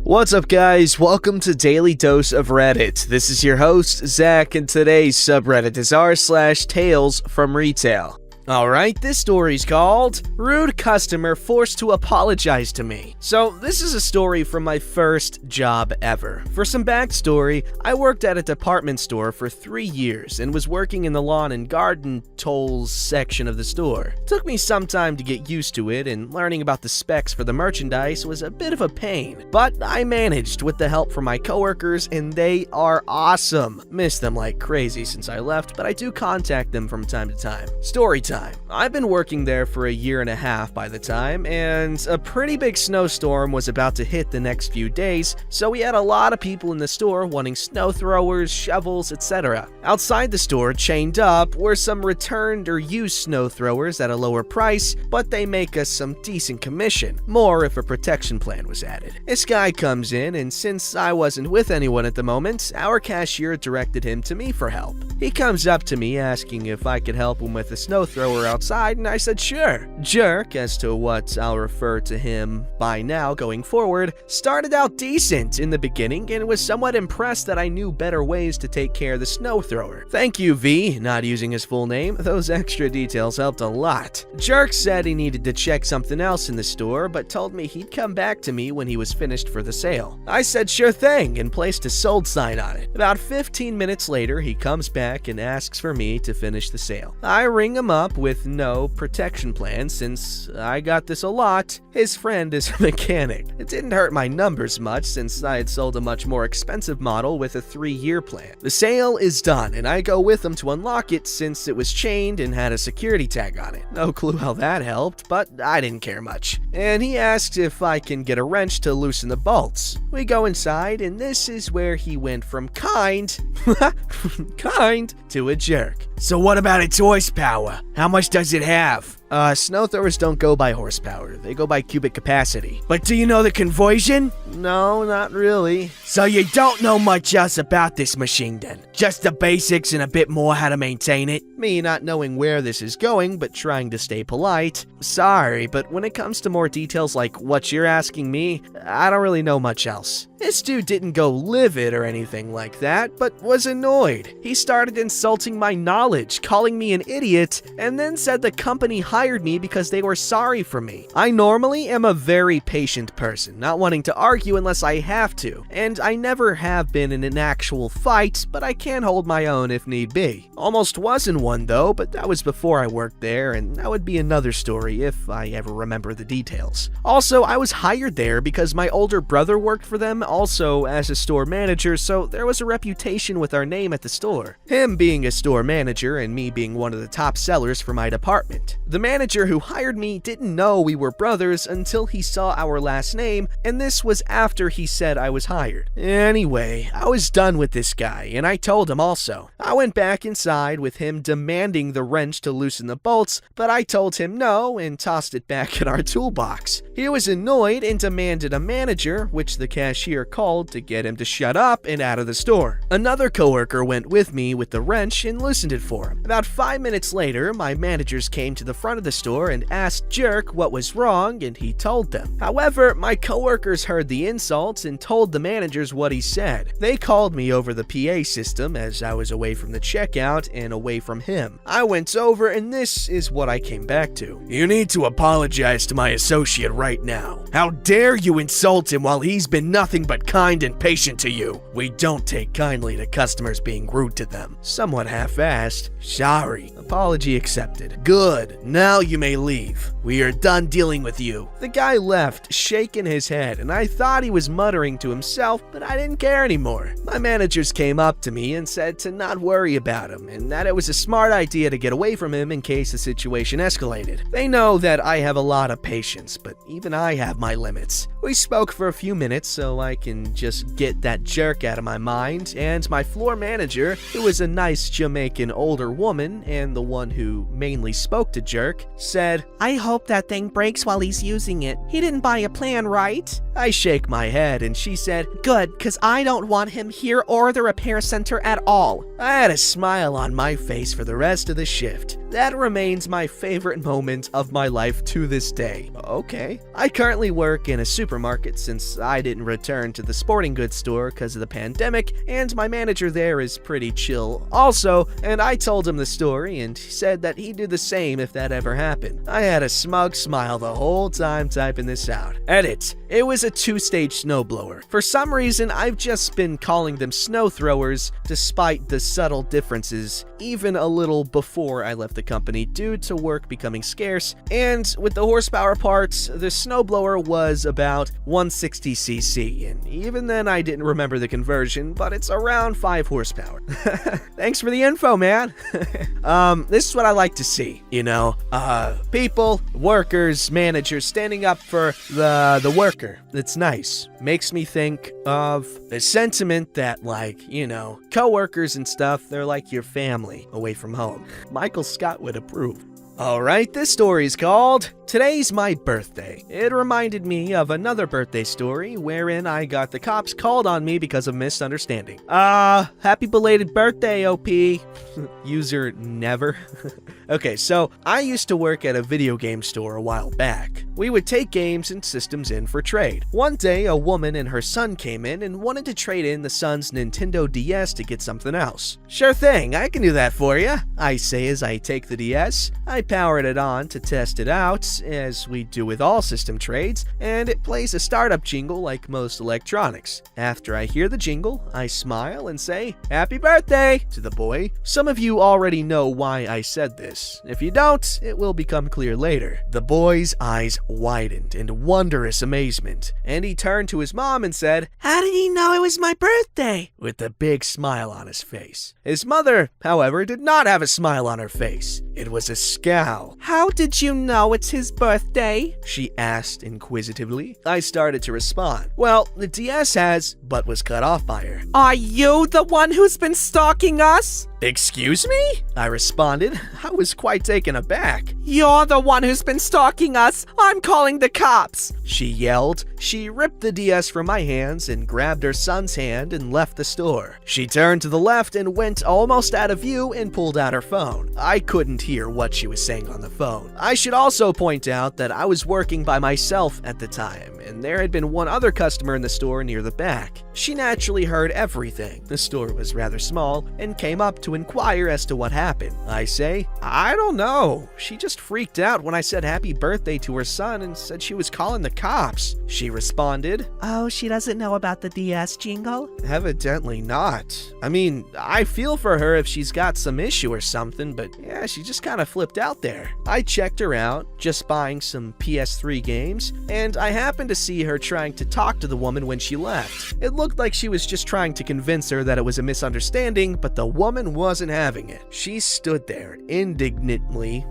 What's up, guys? Welcome to Daily Dose of Reddit. This is your host, Zach, and today's subreddit is r/TalesFromRetail. Alright, this story's called Rude Customer Forced to Apologize to Me. So, this is a story from my first job ever. For some backstory, I worked at a department store for 3 years and was working in the lawn and garden tools section of the store. It took me some time to get used to it, and learning about the specs for the merchandise was a bit of a pain. But I managed with the help from my coworkers, and they are awesome. Miss them like crazy since I left, but I do contact them from time to time. Story time. I've been working there for a year and a half by the time, and a pretty big snowstorm was about to hit the next few days, so we had a lot of people in the store wanting snow throwers, shovels, etc. Outside the store, chained up, were some returned or used snow throwers at a lower price, but they make us some decent commission, more if a protection plan was added. This guy comes in, and since I wasn't with anyone at the moment, our cashier directed him to me for help. He comes up to me asking if I could help him with a snow thrower outside, and I said sure. Jerk, as to what I'll refer to him by now going forward, started out decent in the beginning and was somewhat impressed that I knew better ways to take care of the snow thrower. Thank you, V, not using his full name. Those extra details helped a lot. Jerk said he needed to check something else in the store, but told me he'd come back to me when he was finished for the sale. I said sure thing and placed a sold sign on it. About 15 minutes later, he comes back and asks for me to finish the sale. I ring him up with no protection plan since I got this a lot. His friend is a mechanic. It didn't hurt my numbers much since I had sold a much more expensive model with a 3-year plan. The sale is done and I go with him to unlock it since it was chained and had a security tag on it. No clue how that helped, but I didn't care much. And he asks if I can get a wrench to loosen the bolts. We go inside and this is where he went from kind to a jerk. So what about its horsepower? How much does it have? Snow throwers don't go by horsepower. They go by cubic capacity. But do you know the conversion? No, not really. So you don't know much else about this machine then? Just the basics and a bit more how to maintain it? Me not knowing where this is going, but trying to stay polite. Sorry, but when it comes to more details like what you're asking me, I don't really know much else. This dude didn't go livid or anything like that, but was annoyed. He started insulting my knowledge, calling me an idiot, and then said the company hired me because they were sorry for me. I normally am a very patient person, not wanting to argue unless I have to, and I never have been in an actual fight, but I can hold my own if need be. Almost was in one though, but that was before I worked there, and that would be another story if I ever remember the details. Also, I was hired there because my older brother worked for them also as a store manager, so there was a reputation with our name at the store. Him being a store manager and me being one of the top sellers for my department. The manager who hired me didn't know we were brothers until he saw our last name, and this was after he said I was hired. Anyway, I was done with this guy, and I told him also. I went back inside with him demanding the wrench to loosen the bolts, but I told him no and tossed it back in our toolbox. He was annoyed and demanded a manager, which the cashier called to get him to shut up and out of the store. Another coworker went with me with the wrench and loosened it for him. About 5 minutes later, my managers came to the front of the store and asked Jerk what was wrong, and he told them. However, my coworkers heard the insults and told the managers what he said. They called me over the PA system as I was away from the checkout and away from him. I went over and this is what I came back to. You need to apologize to my associate right now. How dare you insult him while he's been nothing but kind and patient to you? We don't take kindly to customers being rude to them. Somewhat half-assed. Sorry. Apology accepted. Good. Now you may leave. We are done dealing with you. The guy left, shaking his head, and I thought he was muttering to himself, but I didn't care anymore. My managers came up to me and said to not worry about him, and that it was a smart idea to get away from him in case the situation escalated. They know that I have a lot of patience, but even I have my limits. We spoke for a few minutes so I can just get that jerk out of my mind, and my floor manager, who was a nice Jamaican older woman and the one who mainly spoke to Jerk, said, I hope that thing breaks while he's using it. He didn't buy a plan, right? I shake my head and she said, Good, cause I don't want him here or the repair center at all. I had a smile on my face for the rest of the shift. that remains my favorite moment of my life to this day. Okay. I currently work in a supermarket since I didn't return to the sporting goods store because of the pandemic, and my manager there is pretty chill also, and I told him the story and he said that he'd do the same if that ever happened. I had a smug smile the whole time typing this out. Edit. It was a 2-stage snowblower. For some reason, I've just been calling them snow throwers despite the subtle differences, even a little before I left the company due to work becoming scarce, and with the horsepower parts, the snowblower was about 160cc, and even then I didn't remember the conversion, but it's around 5 horsepower. Thanks for the info, man. This is what I like to see, people, workers, managers standing up for the worker. It's nice. Makes me think of the sentiment that, coworkers and stuff, they're like your family away from home. Michael Scott would approve. Alright, this story is called Today's My Birthday. It reminded me of another birthday story wherein I got the cops called on me because of misunderstanding. Happy belated birthday, OP. User never. Okay, so I used to work at a video game store a while back. We would take games and systems in for trade. One day, a woman and her son came in and wanted to trade in the son's Nintendo DS to get something else. Sure thing, I can do that for you, I say as I take the DS. I powered it on to test it out, as we do with all system trades, and it plays a startup jingle like most electronics. After I hear the jingle, I smile and say, "Happy birthday!" to the boy. Some of you already know why I said this. If you don't, it will become clear later. The boy's eyes widened in wondrous amazement, and he turned to his mom and said, "How did he know it was my birthday?" with a big smile on his face. His mother, however, did not have a smile on her face. It was a scowl. How did you know it's his birthday? She asked inquisitively. I started to respond. Well, the DS has, but was cut off by her. Are you the one who's been stalking us? Excuse me? I responded. I was quite taken aback. You're the one who's been stalking us. I'm calling the cops. She yelled. She ripped the DS from my hands and grabbed her son's hand and left the store. She turned to the left and went almost out of view and pulled out her phone. I couldn't hear what she was saying on the phone. I should also point out that I was working by myself at the time, and there had been one other customer in the store near the back. She naturally heard everything. The store was rather small and came up to inquire as to what happened. I say, "I don't know. She just freaked out when I said happy birthday to her son and said she was calling the cops." She responded, "Oh, she doesn't know about the DS jingle?" "Evidently not. I mean, I feel for her if she's got some issue or something, but yeah, she just kind of flipped out there." I checked her out, just buying some PS3 games, and I happened to see her trying to talk to the woman when she left. It looked like she was just trying to convince her that it was a misunderstanding, but the woman wasn't having it. She stood there indignantly,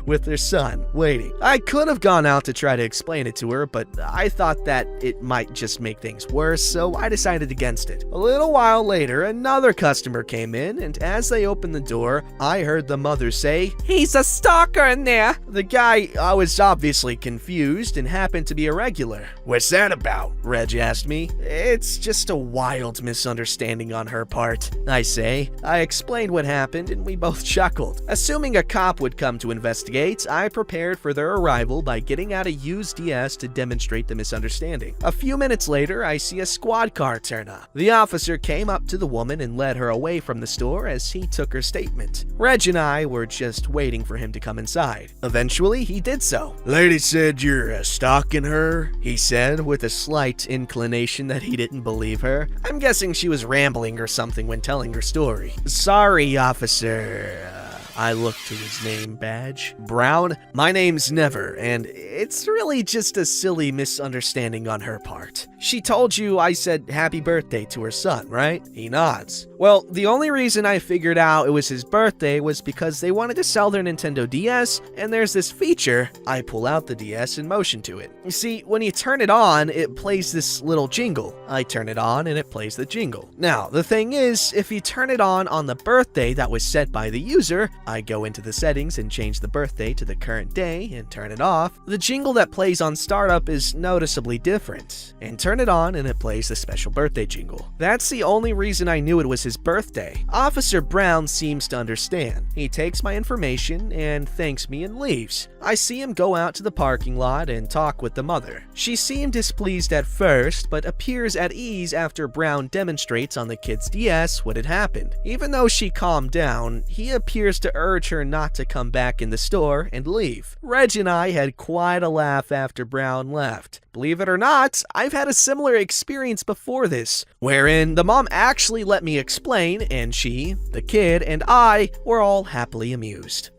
with her son, waiting. I could have gone out to try to explain it to her, but I thought that it might just make things worse, so I decided against it. A little while later, another customer came in, and as they opened the door, I heard the mother say, "He's a stalker in there." The guy was obviously confused and happened to be a regular. "What's that about?" Reg asked me. "It's just a wild misunderstanding on her part," I say. I explained what happened and we both chuckled. Assuming a cop would come to investigate, I prepared for their arrival by getting out a used DS to demonstrate the misunderstanding. A few minutes later, I see a squad car turn up. The officer came up to the woman and led her away from the store as he took her statement. Reg and I were just waiting for him to come inside. Eventually, he did so. "Lady said you're stalking her?" he said with a slight inclination that he didn't believe her. I'm guessing she was rambling or something when telling her story. "Sorry, officer." I looked to his name badge. "Brown? My name's Never, and it's really just a silly misunderstanding on her part. She told you I said happy birthday to her son, right?" He nods. "Well, the only reason I figured out it was his birthday was because they wanted to sell their Nintendo DS, and there's this feature." I pull out the DS and motion to it. You see, when you turn it on, it plays this little jingle. I turn it on and it plays the jingle. Now, the thing is, if you turn it on the birthday that was set by the user, I go into the settings and change the birthday to the current day and turn it off. The jingle that plays on startup is noticeably different, and turn it on and it plays the special birthday jingle. That's the only reason I knew it was his birthday. Officer Brown seems to understand. He takes my information and thanks me and leaves. I see him go out to the parking lot and talk with the mother. She seemed displeased at first, but appears at ease after Brown demonstrates on the kid's DS what had happened. Even though she calmed down, he appears to urge her not to come back in the store and leave. Reg and I had quite a laugh after Brown left. Believe it or not, I've had a similar experience before this, wherein the mom actually let me explain, and she, the kid, and I were all happily amused.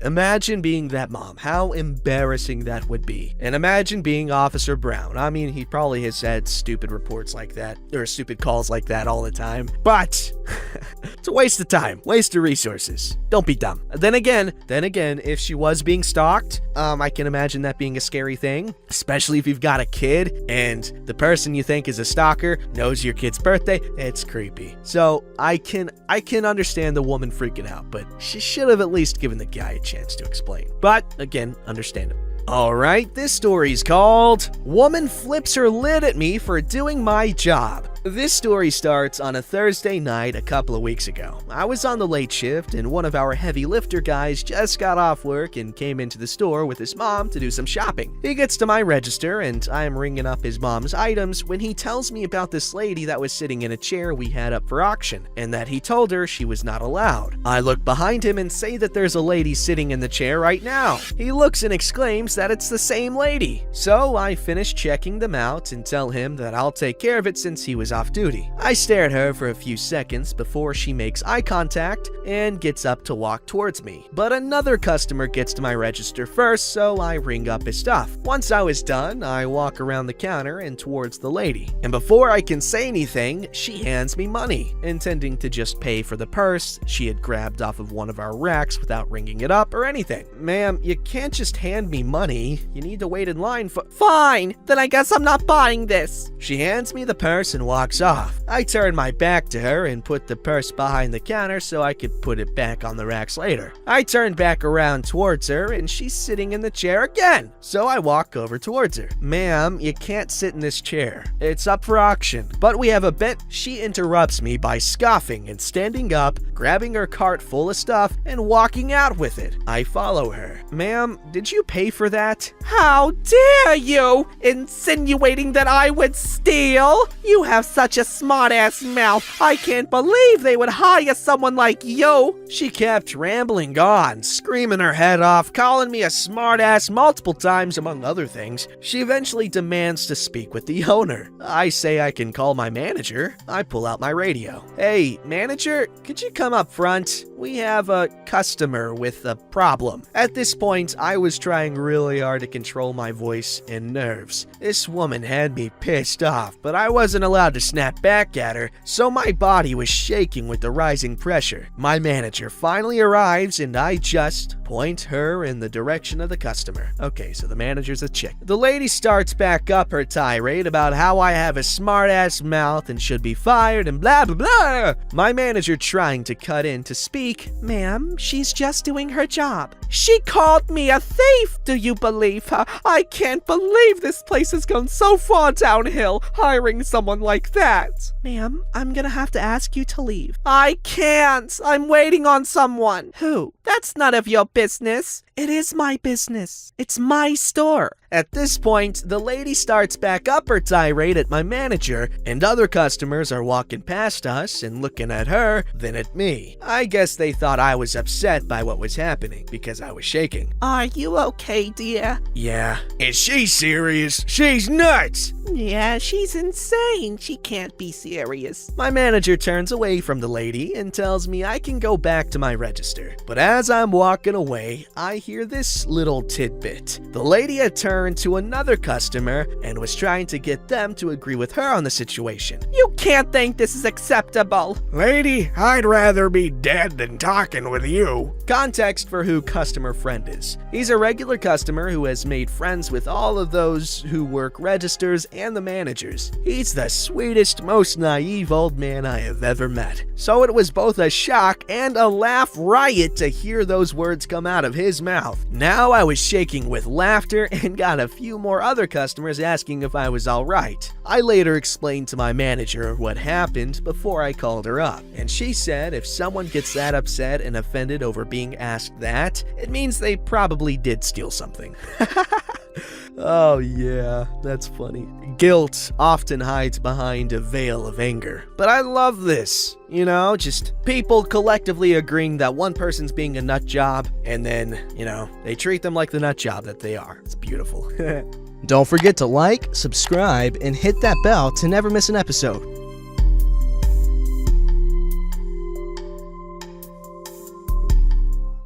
Imagine being that mom, how embarrassing that would be. And imagine being Officer Brown. I mean, he probably has had stupid reports like that, or stupid calls like that all the time, but it's a waste of time, waste of resources. Don't be dumb. Then again, if she was being stalked, I can imagine that being a scary thing, especially if you've got a kid and the person you think is a stalker knows your kid's birthday. It's creepy. So I can understand the woman freaking out, but she should have at least given the guy a chance to explain. But again, understandable. Alright, this story's called Woman Flips Her Lid at Me for Doing My Job. This story starts on a Thursday night a couple of weeks ago. I was on the late shift and one of our heavy lifter guys just got off work and came into the store with his mom to do some shopping. He gets to my register and I am ringing up his mom's items when he tells me about this lady that was sitting in a chair we had up for auction and that he told her she was not allowed. I look behind him and say that there's a lady sitting in the chair right now. He looks and exclaims that it's the same lady. So I finish checking them out and tell him that I'll take care of it since he was off duty. I stare at her for a few seconds before she makes eye contact and gets up to walk towards me. But another customer gets to my register first, so I ring up his stuff. Once I was done, I walk around the counter and towards the lady. And before I can say anything, she hands me money, intending to just pay for the purse she had grabbed off of one of our racks without ringing it up or anything. Ma'am, you can't just hand me money. You need to wait in line for— Fine, then I guess I'm not buying this. She hands me the purse and walks off. I turn my back to her and put the purse behind the counter so I could put it back on the racks later. I turn back around towards her and she's sitting in the chair again. So I walk over towards her. Ma'am, you can't sit in this chair. It's up for auction. But we have a bet. She interrupts me by scoffing and standing up, grabbing her cart full of stuff and walking out with it. I follow her. Ma'am, did you pay for that? How dare you, insinuating that I would steal? You have such a smart-ass mouth. I can't believe they would hire someone like you. She kept rambling on, screaming her head off, calling me a smart-ass multiple times among other things. She eventually demands to speak with the owner. I say I can call my manager. I pull out my radio. Hey, manager, could you come up front? We have a customer with a problem. At this point, I was trying really hard to control my voice and nerves. This woman had me pissed off, but I wasn't allowed to snap back at her, so my body was shaking with the rising pressure. My manager finally arrives and I just point her in the direction of the customer. Okay, so the manager's a chick. The lady starts back up her tirade about how I have a smart-ass mouth and should be fired and blah blah blah. My manager trying to cut in to speak. Ma'am, she's just doing her job. She called me a thief. Do you believe her? I can't believe this place has gone so far downhill, hiring someone like that. Ma'am, I'm gonna have to ask you to leave. I can't. I'm waiting on someone. Who? That's none of your business. It is my business. It's my store. At this point, the lady starts back up her tirade at my manager, and other customers are walking past us and looking at her, then at me. I guess they thought I was upset by what was happening because I was shaking. Are you okay, dear? Yeah. Is she serious? She's nuts! Yeah, she's insane. She can't be serious. My manager turns away from the lady and tells me I can go back to my register. But as I'm walking away, I hear this little tidbit. The lady had turned to another customer and was trying to get them to agree with her on the situation. You can't think this is acceptable. Lady, I'd rather be dead than talking with you. Context for who customer friend is. He's a regular customer who has made friends with all of those who work registers and the managers. He's the sweetest, most naive old man I have ever met. So it was both a shock and a laugh riot to hear those words come out of his mouth. Now I was shaking with laughter and got a few more other customers asking if I was alright. I later explained to my manager what happened before I called her up, and she said if someone gets that upset and offended over being asked that, it means they probably did steal something. Oh yeah, that's funny. Guilt often hides behind a veil of anger. But I love this. You know, just people collectively agreeing that one person's being a nut job, and then, they treat them like the nut job that they are. It's beautiful. Don't forget to like, subscribe, and hit that bell to never miss an episode.